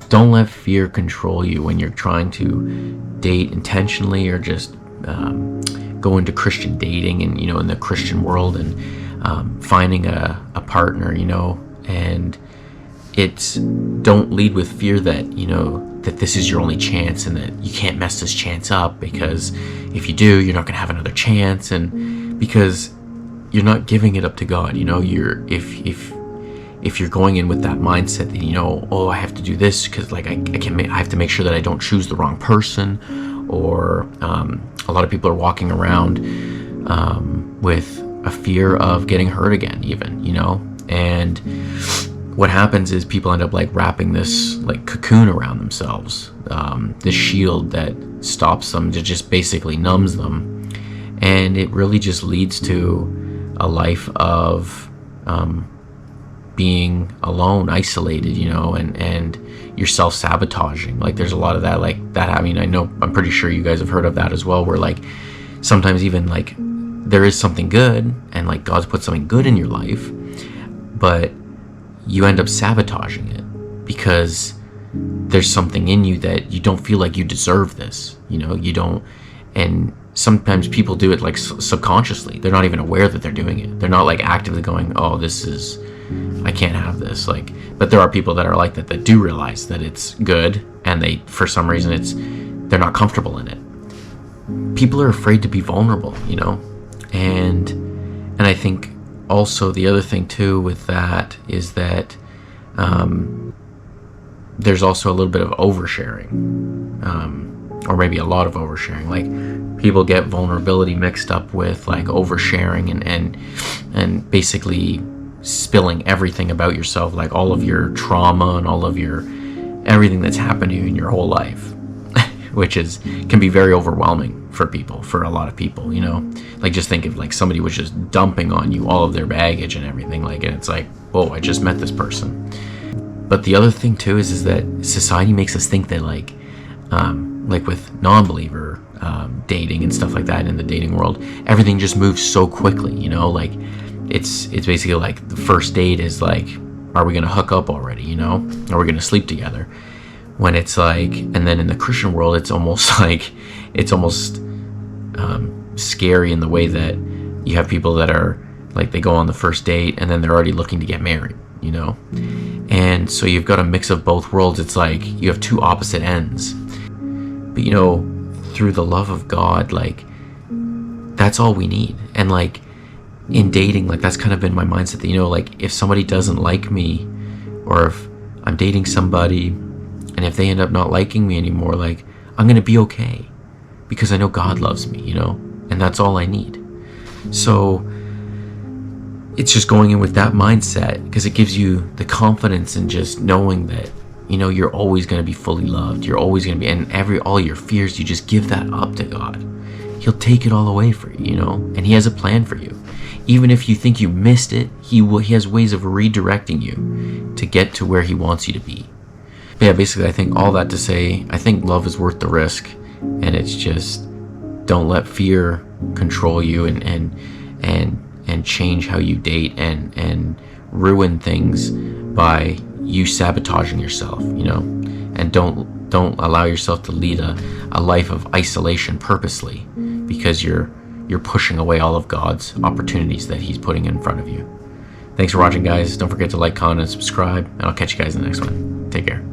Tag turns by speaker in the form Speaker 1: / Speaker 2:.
Speaker 1: don't let fear control you when you're trying to date intentionally, or just go into Christian dating and, in the Christian world, and finding a partner, and don't lead with fear that, that this is your only chance and that you can't mess this chance up, because if you do, you're not going to have another chance, and because you're not giving it up to God. If you're going in with that mindset that, I have to do this because I have to make sure that I don't choose the wrong person, or a lot of people are walking around with a fear of getting hurt again, even, and what happens is people end up wrapping this cocoon around themselves, this shield that stops them, that just basically numbs them, and it really just leads to a life of being alone, isolated, and you're self-sabotaging. There's a lot of that, I'm pretty sure you guys have heard of that as well, where sometimes even there is something good, and God's put something good in your life, but you end up sabotaging it because there's something in you that you don't feel like you deserve this, you don't. And sometimes people do it subconsciously. They're not even aware that they're doing it. They're not actively going, oh, I can't have this. But there are people that are like that do realize that it's good, and they, for some reason, they're not comfortable in it. People are afraid to be vulnerable, and I think also the other thing too with that is that there's also a little bit of oversharing, or maybe a lot of oversharing. People get vulnerability mixed up with oversharing, and basically spilling everything about yourself, all of your trauma and all of everything that's happened to you in your whole life, which can be very overwhelming for a lot of people, just think if somebody was just dumping on you all of their baggage and everything, and it's whoa, I just met this person. But the other thing too is that society makes us think that with non-believer dating and stuff like that, in the dating world, everything just moves so quickly, it's basically the first date is are we gonna hook up already, are we gonna sleep together, when it's and then in the Christian world it's almost scary in the way that you have people that are they go on the first date and then they're already looking to get married, and so you've got a mix of both worlds. It's you have two opposite ends, but through the love of God, that's all we need. And in dating, that's kind of been my mindset that if somebody doesn't like me, or if I'm dating somebody and if they end up not liking me anymore, I'm gonna be okay, because I know God loves me, and that's all I need. So it's just going in with that mindset, because it gives you the confidence in just knowing that you're always going to be fully loved. You're always going to be, and all your fears, you just give that up to God. He'll take it all away for you, and He has a plan for you. Even if you think you missed it, He has ways of redirecting you to get to where He wants you to be. But yeah, basically, I think all that to say, I think love is worth the risk, and it's just, don't let fear control you and change how you date and ruin things by you sabotaging yourself, and don't allow yourself to lead a life of isolation purposely, because you're pushing away all of God's opportunities that He's putting in front of you. Thanks for watching, guys. Don't forget to like, comment, and subscribe, and I'll catch you guys in the next one. Take care.